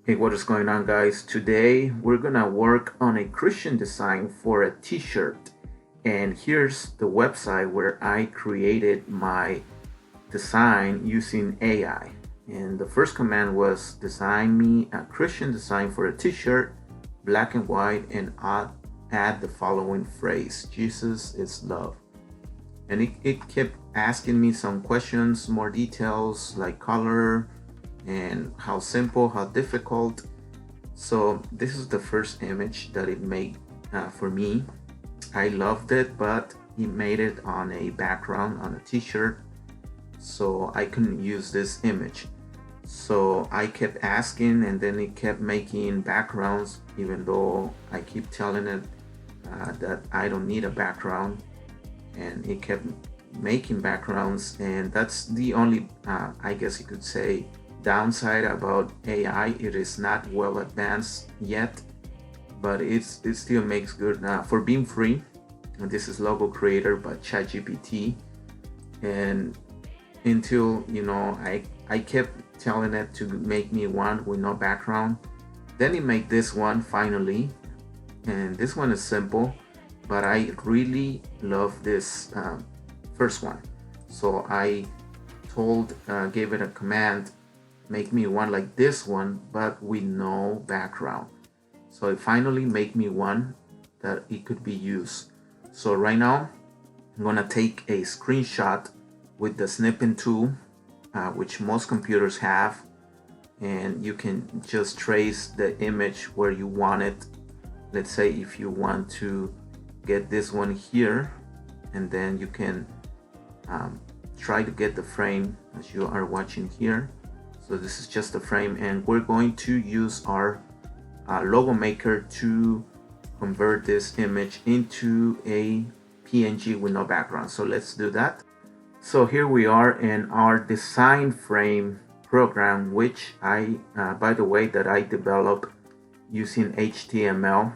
Hey, what is going on, guys? Today we're gonna work on a Christian design for a t-shirt, and here's the website where I created my design using AI. And the first command was design me a Christian design for a t-shirt, black and white, and add the following phrase: Jesus is love. And it kept asking me some questions, more details like color and how simple, how difficult. So this is the first image that it made for me. I loved it, but it made it on a background on a t-shirt, so I couldn't use this image. So I kept asking, and then it kept making backgrounds, even though I keep telling it that I don't need a background, and it kept making backgrounds. And that's the only I guess you could say downside about AI. It is not well advanced yet, but it still makes good for being free. And this is Logo Creator by ChatGPT. And until I kept telling it to make me one with no background, then it made this one finally. And this one is simple, but I really love this first one. So I gave it a command, make me one like this one, but with no background. So it finally made me one that it could be used. So right now I'm gonna take a screenshot with the snipping tool, which most computers have, and you can just trace the image where you want it. Let's say if you want to get this one here, and then you can try to get the frame as you are watching here. So this is just a frame, and we're going to use our logo maker to convert this image into a PNG with no background. So let's do that. So here we are in our design frame program, which by the way, that I developed using HTML,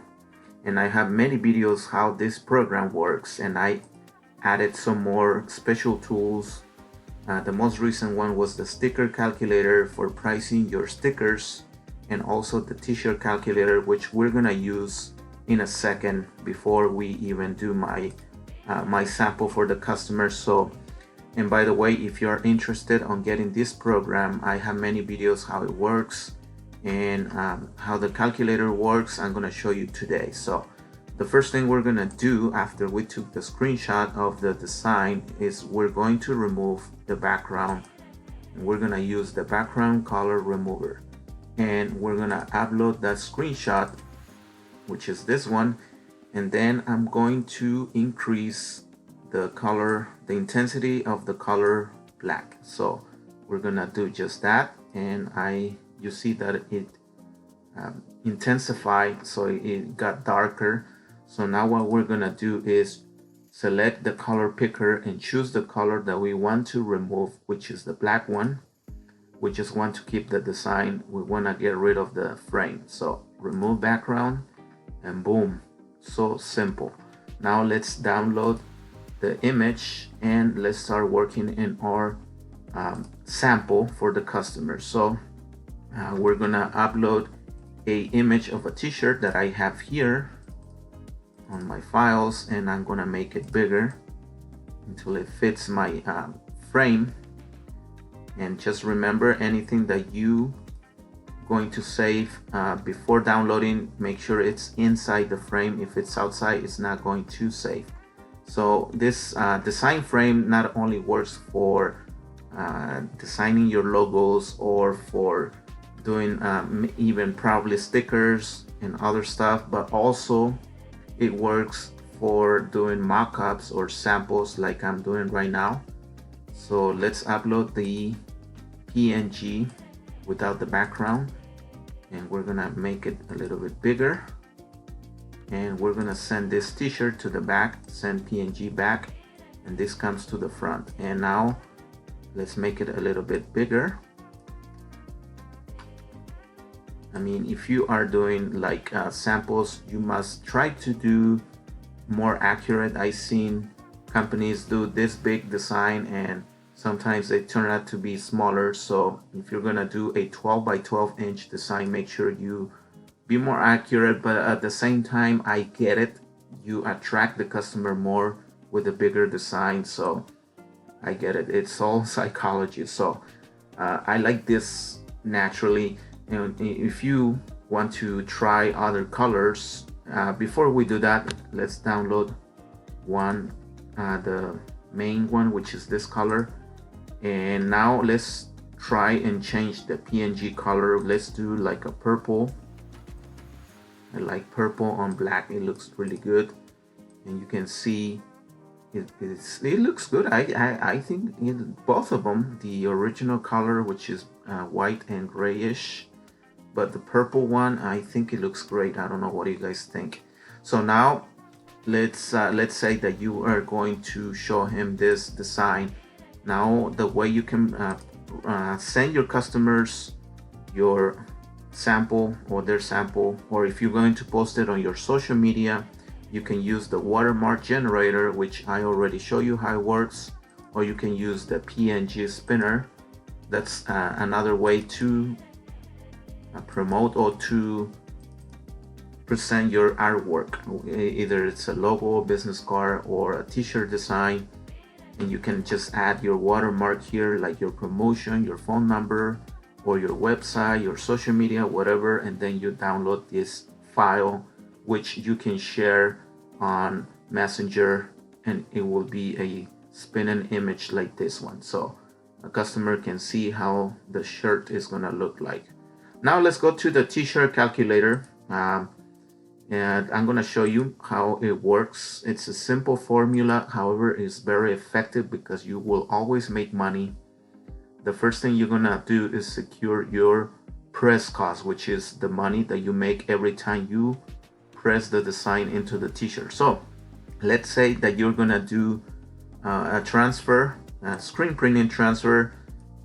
and I have many videos how this program works, and I added some more special tools. The most recent one was the sticker calculator for pricing your stickers, and also the T-shirt calculator, which we're gonna use in a second before we even do my sample for the customer. So, and by the way, if you're interested on getting this program, I have many videos how it works and how the calculator works. I'm gonna show you today. So the first thing we're gonna do after we took the screenshot of the design is we're going to remove the background, and we're gonna use the background color remover, and we're gonna upload that screenshot, which is this one, and then I'm going to increase the color, the intensity of the color black. So we're gonna do just that, and you see that it intensified, so it got darker. So now what we're gonna do is select the color picker and choose the color that we want to remove, which is the black one. We just want to keep the design. We want to get rid of the frame. So remove background, and boom, so simple. Now let's download the image and let's start working in our sample for the customer. So we're gonna upload a image of a t-shirt that I have here on my files, and I'm gonna make it bigger until it fits my frame. And just remember, anything that you going to save before downloading, make sure it's inside the frame. If it's outside, it's not going to save. So this design frame not only works for designing your logos or for doing even probably stickers and other stuff, but also it works for doing mock-ups or samples like I'm doing right now. So let's upload the PNG without the background, and we're gonna make it a little bit bigger, and we're gonna send this t-shirt to the back, send PNG back, and this comes to the front. And now let's make it a little bit bigger. I mean, if you are doing like samples, you must try to do more accurate. I've seen companies do this big design and sometimes they turn out to be smaller. So if you're gonna do a 12 by 12 inch design, make sure you be more accurate, but at the same time, I get it, you attract the customer more with a bigger design. So I get it, it's all psychology. So I like this naturally. And if you want to try other colors, before we do that, let's download one, the main one, which is this color. And now let's try and change the PNG color. Let's do like a purple. I like purple on black, it looks really good. And you can see it looks good. I think both of them, the original color, which is white and grayish, but the purple one, I think it looks great. I don't know, what do you guys think? So now let's say that you are going to show him this design. Now the way you can send your customers your sample or their sample, or if you're going to post it on your social media, you can use the watermark generator, which I already show you how it works, or you can use the PNG spinner. That's another way to promote or to present your artwork. Either it's a logo, business card, or a t-shirt design, and you can just add your watermark here, like your promotion, your phone number, or your website, your social media, whatever, and then you download this file, which you can share on Messenger, and it will be a spinning image like this one, so a customer can see how the shirt is gonna look like. Now let's go to the TShirt Calculator, and I'm gonna show you how it works. It's a simple formula, however it's very effective because you will always make money. The first thing you're gonna do is secure your press cost, which is the money that you make every time you press the design into the t-shirt. So let's say that you're gonna do a transfer, a screen printing transfer,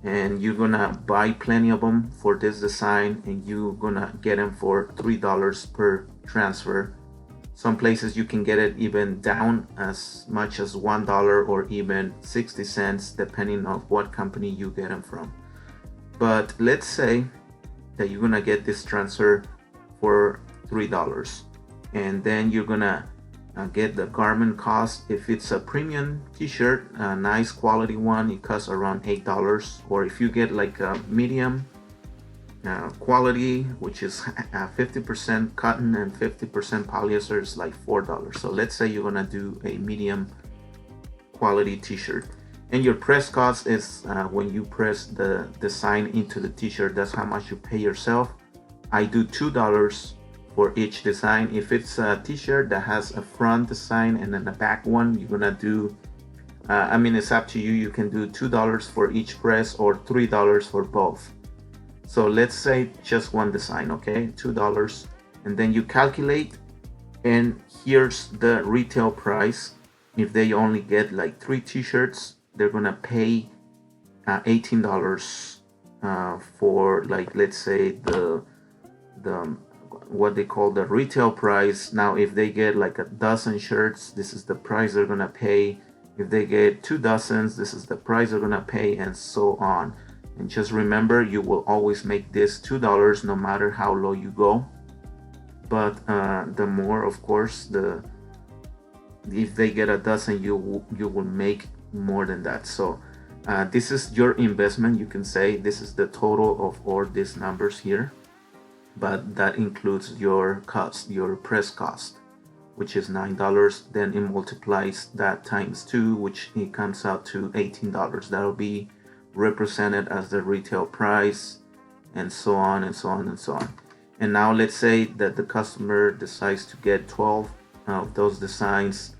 and you're gonna buy plenty of them for this design, and you're gonna get them for $3 per transfer. Some places you can get it even down as much as $1 or even 60 cents, depending on what company you get them from. But let's say that you're gonna get this transfer for $3, and then you're gonna get the garment cost. If it's a premium t-shirt, a nice quality one, it costs around $8. Or if you get like a medium quality, which is 50% cotton and 50% polyester, is like $4. So let's say you're gonna do a medium quality t-shirt, and your press cost is when you press the design into the t-shirt, that's how much you pay yourself. I do $2 for each design. If it's a t-shirt that has a front design and then a back one, you're gonna do I mean, it's up to you. You can do $2 for each press or $3 for both. So let's say just one design, okay, $2, and then you calculate, and here's the retail price. If they only get like 3 t-shirts, they're gonna pay $18 for, like, let's say the what they call the retail price. Now if they get like a dozen shirts, this is the price they're gonna pay. If they get 2 dozens, this is the price they're gonna pay, and so on. And just remember, you will always make this $2 no matter how low you go. But the more, of course, if they get a dozen, you will make more than that. So this is your investment, you can say. This is the total of all these numbers here, but that includes your cost, your press cost, which is $9. Then it multiplies that times 2, which it comes out to $18. That'll be represented as the retail price, and so on and so on and so on. And now let's say that the customer decides to get 12 of those designs,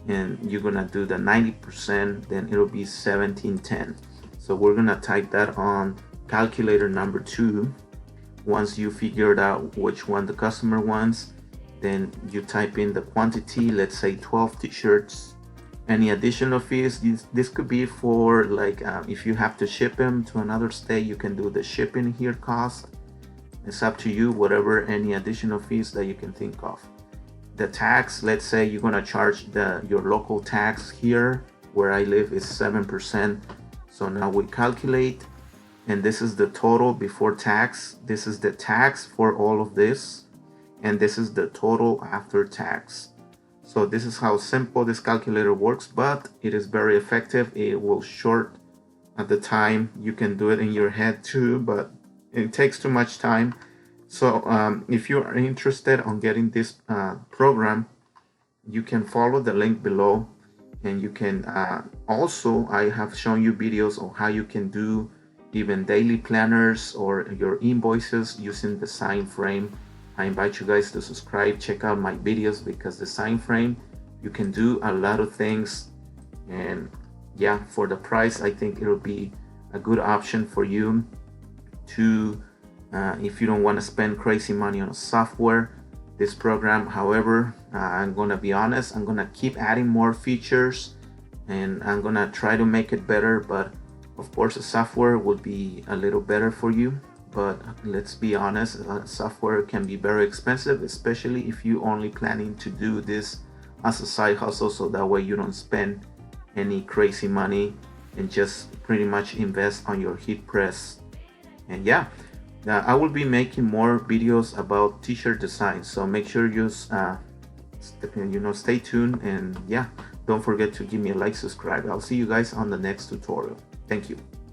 and you're gonna do the 90%, then it'll be $17.10. So we're gonna type that on calculator number 2. Once you figured out which one the customer wants, then you type in the quantity, let's say 12 t-shirts. Any additional fees, this could be for, like, if you have to ship them to another state, you can do the shipping here cost. It's up to you, whatever, any additional fees that you can think of. The tax, let's say you're gonna charge your local tax. Here where I live is 7%, So now we calculate, and this is the total before tax. This is the tax for all of this, and this is the total after tax. So this is how simple this calculator works, but it is very effective. It will short at the time. You can do it in your head too, but it takes too much time. So if you are interested on getting this program, you can follow the link below, and you can also, I have shown you videos on how you can do even daily planners or your invoices using the sign frame. I invite you guys to subscribe, check out my videos, because the sign frame, you can do a lot of things. And yeah, for the price, I think it'll be a good option for you to if you don't want to spend crazy money on a software. This program, however, I'm gonna be honest, I'm gonna keep adding more features, and I'm gonna try to make it better. But of course, the software would be a little better for you. But let's be honest, software can be very expensive, especially if you only planning to do this as a side hustle, so that way you don't spend any crazy money and just pretty much invest on your heat press. And yeah, I will be making more videos about t-shirt design, so make sure you stay tuned, and yeah, don't forget to give me a like, subscribe. I'll see you guys on the next tutorial. Thank you.